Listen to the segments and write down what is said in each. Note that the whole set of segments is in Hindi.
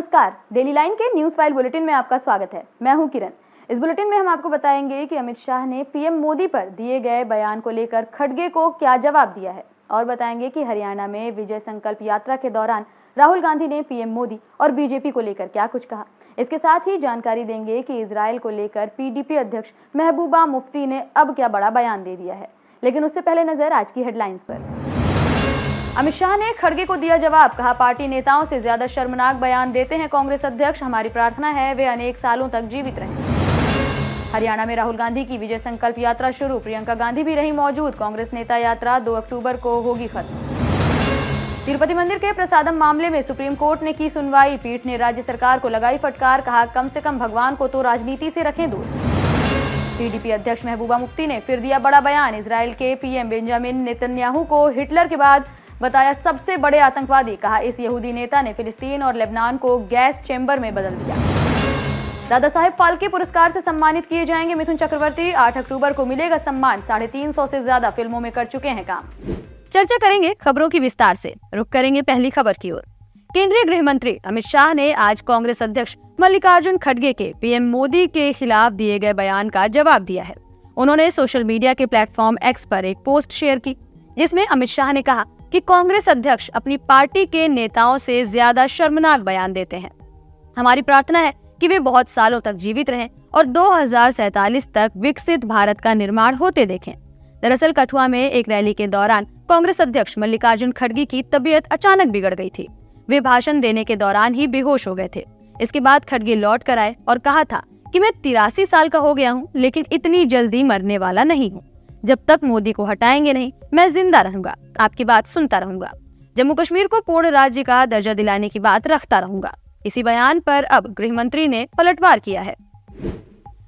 नमस्कार, डेली लाइन के न्यूज फाइल बुलेटिन में आपका स्वागत है। मैं हूं किरण। इस बुलेटिन में हम आपको बताएंगे कि अमित शाह ने पीएम मोदी पर दिए गए बयान को लेकर खड़गे को क्या जवाब दिया है, और बताएंगे कि हरियाणा में विजय संकल्प यात्रा के दौरान राहुल गांधी ने पीएम मोदी और बीजेपी को लेकर क्या कुछ कहा। इसके साथ ही जानकारी देंगे कि इजरायल को लेकर पीडीपी अध्यक्ष महबूबा मुफ्ती ने अब क्या बड़ा बयान दे दिया है। लेकिन उससे पहले नजर आज की हेडलाइंस पर। अमित शाह ने खड़गे को दिया जवाब, कहा पार्टी नेताओं से ज्यादा शर्मनाक बयान देते हैं कांग्रेस अध्यक्ष, हमारी प्रार्थना है वे अनेक सालों तक जीवित रहें। हरियाणा में राहुल गांधी की विजय संकल्प यात्रा शुरू, प्रियंका गांधी भी रही मौजूद, कांग्रेस नेता यात्रा 2 अक्टूबर को होगी खत्म। तिरुपति मंदिर के प्रसादम मामले में सुप्रीम कोर्ट ने की सुनवाई, पीठ ने राज्य सरकार को लगाई फटकार, कहा कम से कम भगवान को तो राजनीति से रखें दूर। पीडीपी अध्यक्ष महबूबा मुफ्ती ने फिर दिया बड़ा बयान, इजरायल के पीएम बेंजामिन नेतन्याहू को हिटलर के बाद बताया सबसे बड़े आतंकवादी, कहा इस यहूदी नेता ने फिलिस्तीन और लेबनान को गैस चेंबर में बदल दिया। दादा साहेब फाल्के पुरस्कार से सम्मानित किए जाएंगे मिथुन चक्रवर्ती, 8 अक्टूबर को मिलेगा सम्मान, 350 से ज्यादा फिल्मों में कर चुके हैं काम। चर्चा करेंगे खबरों की विस्तार से, रुख करेंगे पहली खबर की ओर। केंद्रीय गृह मंत्री अमित शाह ने आज कांग्रेस अध्यक्ष मल्लिकार्जुन खड़गे के पीएम मोदी के खिलाफ दिए गए बयान का जवाब दिया है। उन्होंने सोशल मीडिया के प्लेटफॉर्म एक्स पर एक पोस्ट शेयर की, जिसमें अमित शाह ने कहा कि कांग्रेस अध्यक्ष अपनी पार्टी के नेताओं से ज्यादा शर्मनाक बयान देते हैं। हमारी प्रार्थना है कि वे बहुत सालों तक जीवित रहें और 2047 तक विकसित भारत का निर्माण होते देखें। दरअसल कठुआ में एक रैली के दौरान कांग्रेस अध्यक्ष मल्लिकार्जुन खड़गे की तबीयत अचानक बिगड़ गई थी। वे भाषण देने के दौरान ही बेहोश हो गए थे। इसके बाद खड़गे लौट कर आए और कहा था कि मैं 83 साल का हो गया हूँ, लेकिन इतनी जल्दी मरने वाला नहीं हूँ। जब तक मोदी को हटाएंगे नहीं, मैं जिंदा रहूंगा, आपकी बात सुनता रहूंगा, जम्मू कश्मीर को पूर्ण राज्य का दर्जा दिलाने की बात रखता रहूंगा। इसी बयान पर अब गृह मंत्री ने पलटवार किया है।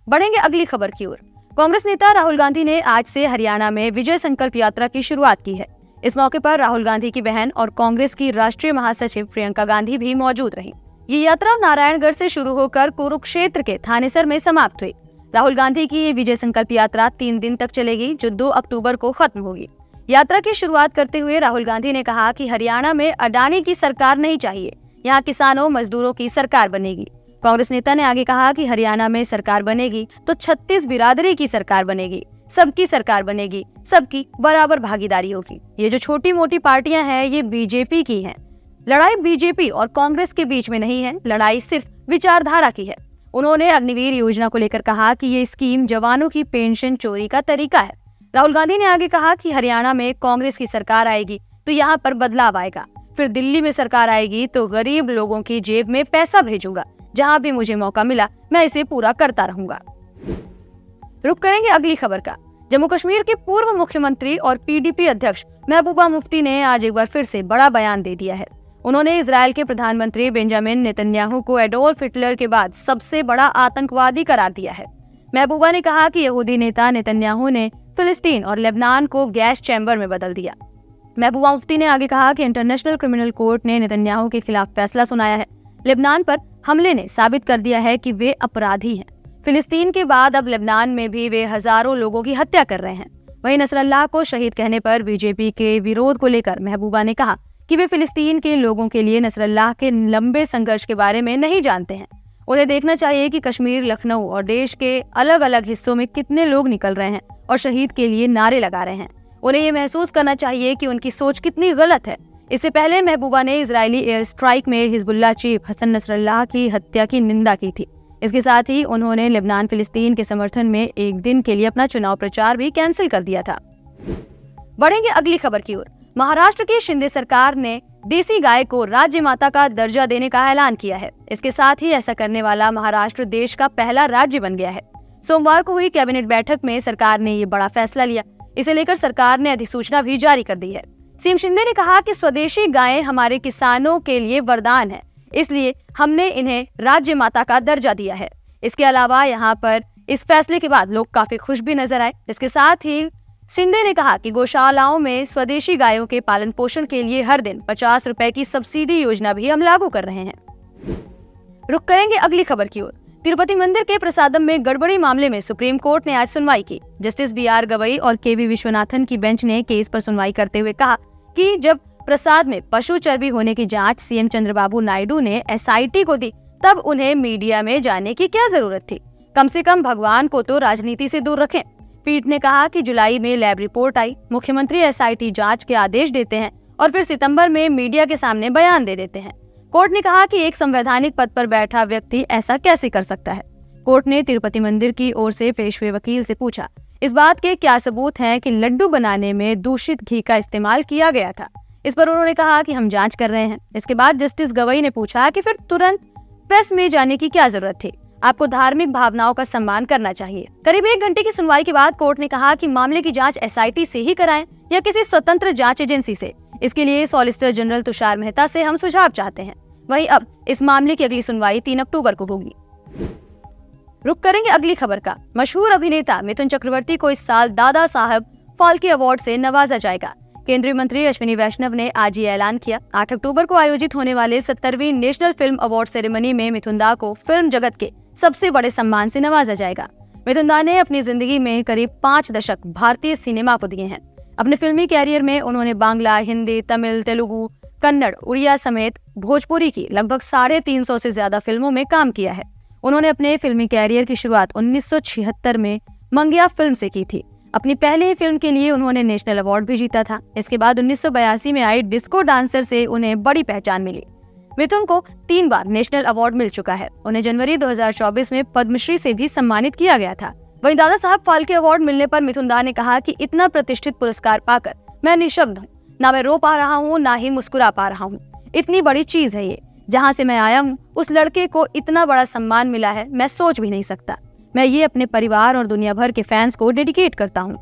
बढ़ेंगे अगली खबर की ओर। कांग्रेस नेता राहुल गांधी ने आज से हरियाणा में विजय संकल्प यात्रा की शुरुआत की है। इस मौके पर राहुल गांधी की बहन और कांग्रेस की राष्ट्रीय महासचिव प्रियंका गांधी भी मौजूद रही। ये यात्रा नारायणगढ़ से शुरू होकर कुरुक्षेत्र के थानेसर में समाप्त हुई। राहुल गांधी की ये विजय संकल्प यात्रा 3 दिन तक चलेगी, जो 2 अक्टूबर को खत्म होगी। यात्रा की शुरुआत करते हुए राहुल गांधी ने कहा कि हरियाणा में अडानी की सरकार नहीं चाहिए, यहाँ किसानों मजदूरों की सरकार बनेगी। कांग्रेस नेता ने आगे कहा कि हरियाणा में सरकार बनेगी तो 36 बिरादरी की सरकार बनेगी, सबकी सरकार बनेगी, सबकी बराबर भागीदारी होगी। ये जो छोटी मोटी पार्टियां हैं, ये बीजेपी की हैं। लड़ाई बीजेपी और कांग्रेस के बीच में नहीं है, लड़ाई सिर्फ विचारधारा की है। उन्होंने अग्निवीर योजना को लेकर कहा कि ये स्कीम जवानों की पेंशन चोरी का तरीका है। राहुल गांधी ने आगे कहा कि हरियाणा में कांग्रेस की सरकार आएगी तो यहाँ पर बदलाव आएगा, फिर दिल्ली में सरकार आएगी तो गरीब लोगों की जेब में पैसा भेजूंगा, जहाँ भी मुझे मौका मिला मैं इसे पूरा करता रहूंगा। रुक करेंगे अगली खबर का। जम्मू कश्मीर के पूर्व मुख्यमंत्री और पीडीपी अध्यक्ष महबूबा मुफ्ती ने आज एक बार फिर से बड़ा बयान दे दिया है। उन्होंने इजरायल के प्रधानमंत्री बेंजामिन नेतन्याहू को एडोल्फ हिटलर के बाद सबसे बड़ा आतंकवादी करार दिया है। महबूबा ने कहा कि यहूदी नेता नेतन्याहू ने फिलिस्तीन और लेबनान को गैस चैम्बर में बदल दिया। महबूबा मुफ्ती ने आगे कहा कि इंटरनेशनल क्रिमिनल कोर्ट ने नेतन्याहू के खिलाफ फैसला सुनाया है। लेबनान पर हमले ने साबित कर दिया है कि वे अपराधी हैं। फिलिस्तीन के बाद अब लेबनान में भी वे हजारों लोगों की हत्या कर रहे हैं। वहीं नसरल्लाह को शहीद कहने पर बीजेपी के विरोध को लेकर महबूबा ने कहा कि वे फिलिस्तीन के लोगों के लिए नसरल्लाह के लंबे संघर्ष के बारे में नहीं जानते हैं। उन्हें देखना चाहिए कि कश्मीर, लखनऊ और देश के अलग अलग हिस्सों में कितने लोग निकल रहे हैं और शहीद के लिए नारे लगा रहे हैं। उन्हें ये महसूस करना चाहिए कि उनकी सोच कितनी गलत है। इससे पहले महबूबा ने इजरायली एयर स्ट्राइक में हिजबुल्लाह चीफ हसन नसरल्लाह की हत्या की निंदा की थी। इसके साथ ही उन्होंने लेबनान फिलिस्तीन के समर्थन में एक दिन के लिए अपना चुनाव प्रचार भी कैंसिल कर दिया था। बढ़ेंगे अगली खबर की ओर। महाराष्ट्र की शिंदे सरकार ने देसी गाय को राज्य माता का दर्जा देने का ऐलान किया है। इसके साथ ही ऐसा करने वाला महाराष्ट्र देश का पहला राज्य बन गया है। सोमवार को हुई कैबिनेट बैठक में सरकार ने ये बड़ा फैसला लिया। इसे लेकर सरकार ने अधिसूचना भी जारी कर दी है। सीएम शिंदे ने कहा कि स्वदेशी गायें हमारे किसानों के लिए वरदान है, इसलिए हमने इन्हें राज्य माता का दर्जा दिया है। इसके अलावा यहाँ पर इस फैसले के बाद लोग काफी खुश भी नजर आए। इसके साथ ही शिंदे ने कहा कि गौशालाओं में स्वदेशी गायों के पालन पोषण के लिए हर दिन 50 रुपए की सब्सिडी योजना भी हम लागू कर रहे हैं। रुक करेंगे अगली खबर की ओर। तिरुपति मंदिर के प्रसादम में गड़बड़ी मामले में सुप्रीम कोर्ट ने आज सुनवाई की। जस्टिस BR गवई और KV विश्वनाथन की बेंच ने केस पर सुनवाई करते हुए कहा कि जब प्रसाद में पशु चर्बी होने की जांच सीएम चंद्रबाबू नायडू ने एसआईटी को दी, तब उन्हें मीडिया में जाने की क्या जरूरत थी? कम से कम भगवान को तो राजनीति से दूर रखें। पीठ ने कहा कि जुलाई में लैब रिपोर्ट आई, मुख्यमंत्री एसआईटी जांच के आदेश देते हैं और फिर सितंबर में मीडिया के सामने बयान दे देते हैं। कोर्ट ने कहा कि एक संवैधानिक पद पर बैठा व्यक्ति ऐसा कैसे कर सकता है? कोर्ट ने तिरुपति मंदिर की ओर से पेश हुए वकील से पूछा, इस बात के क्या सबूत हैं कि लड्डू बनाने में दूषित घी का इस्तेमाल किया गया था? इस पर उन्होंने कहा कि हम जांच कर रहे हैं। इसके बाद जस्टिस गवई ने पूछा कि फिर तुरंत प्रेस में जाने की क्या जरूरत थी? आपको धार्मिक भावनाओं का सम्मान करना चाहिए। करीब 1 घंटे की सुनवाई के बाद कोर्ट ने कहा कि मामले की जांच एसआईटी से ही कराएं या किसी स्वतंत्र जांच एजेंसी से। इसके लिए सॉलिसिटर जनरल तुषार मेहता से हम सुझाव चाहते हैं। वहीं अब इस मामले की अगली सुनवाई 3 अक्टूबर को होगी। रुक करेंगे अगली खबर का। मशहूर अभिनेता मिथुन चक्रवर्ती को इस साल दादा साहब फाल्के अवार्ड से नवाजा जाएगा। केंद्रीय मंत्री अश्विनी वैष्णव ने आज ये ऐलान किया। 8 अक्टूबर को आयोजित होने वाले 70वीं नेशनल फिल्म अवार्ड सेरेमनी में मिथुन दा को फिल्म जगत के सबसे बड़े सम्मान से नवाजा जाएगा। मिथुन दा ने अपनी जिंदगी में करीब 5 दशक भारतीय सिनेमा को दिए हैं। अपने फिल्मी कैरियर में उन्होंने बांग्ला, हिंदी, तमिल, तेलुगु, कन्नड़, उड़िया समेत भोजपुरी की लगभग 350 से ज्यादा फिल्मों में काम किया है। उन्होंने अपने फिल्मी कैरियर की शुरुआत 1976 में मंगिया फिल्म से की थी। अपनी पहली फिल्म के लिए उन्होंने नेशनल अवार्ड भी जीता था। इसके बाद 1982 में आई डिस्को डांसर से उन्हें बड़ी पहचान मिली। मिथुन को 3 बार नेशनल अवार्ड मिल चुका है। उन्हें जनवरी 2024 में पद्मश्री से भी सम्मानित किया गया था। वहीं दादा साहब फाल्के अवार्ड मिलने पर मिथुन दा ने कहा कि इतना प्रतिष्ठित पुरस्कार पाकर मैं निशब्द हूँ। ना मैं रो पा रहा हूँ, ना ही मुस्कुरा पा रहा हूँ। इतनी बड़ी चीज है ये। जहाँ से मैं आया हूँ उस लड़के को इतना बड़ा सम्मान मिला है, मैं सोच भी नहीं सकता। मैं ये अपने परिवार और दुनिया भर के फैंस को डेडिकेट करता हूँ।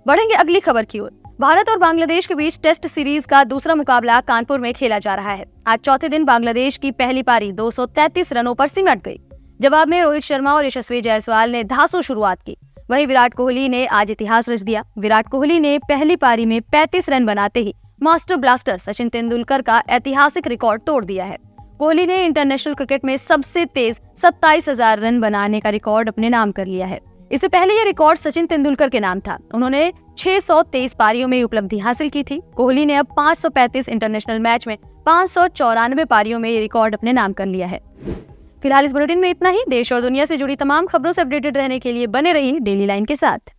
बढ़ेंगे अगली खबर की ओर। भारत और बांग्लादेश के बीच टेस्ट सीरीज का दूसरा मुकाबला कानपुर में खेला जा रहा है। आज चौथे दिन बांग्लादेश की पहली पारी 233 रनों पर सिमट गई। जवाब में रोहित शर्मा और यशस्वी जायसवाल ने धांसू शुरुआत की। वहीं विराट कोहली ने आज इतिहास रच दिया। विराट कोहली ने पहली पारी में 35 रन बनाते ही मास्टर ब्लास्टर सचिन तेंदुलकर का ऐतिहासिक रिकॉर्ड तोड़ दिया है। कोहली ने इंटरनेशनल क्रिकेट में सबसे तेज 27,000 रन बनाने का रिकॉर्ड अपने नाम कर लिया है। इससे पहले यह रिकॉर्ड सचिन तेंदुलकर के नाम था। उन्होंने 623 पारियों में उपलब्धि हासिल की थी। कोहली ने अब 535 इंटरनेशनल मैच में 594 पारियों में ये रिकॉर्ड अपने नाम कर लिया है। फिलहाल इस बुलेटिन में इतना ही। देश और दुनिया से जुड़ी तमाम खबरों से अपडेटेड रहने के लिए बने रहिए डेली लाइन के साथ।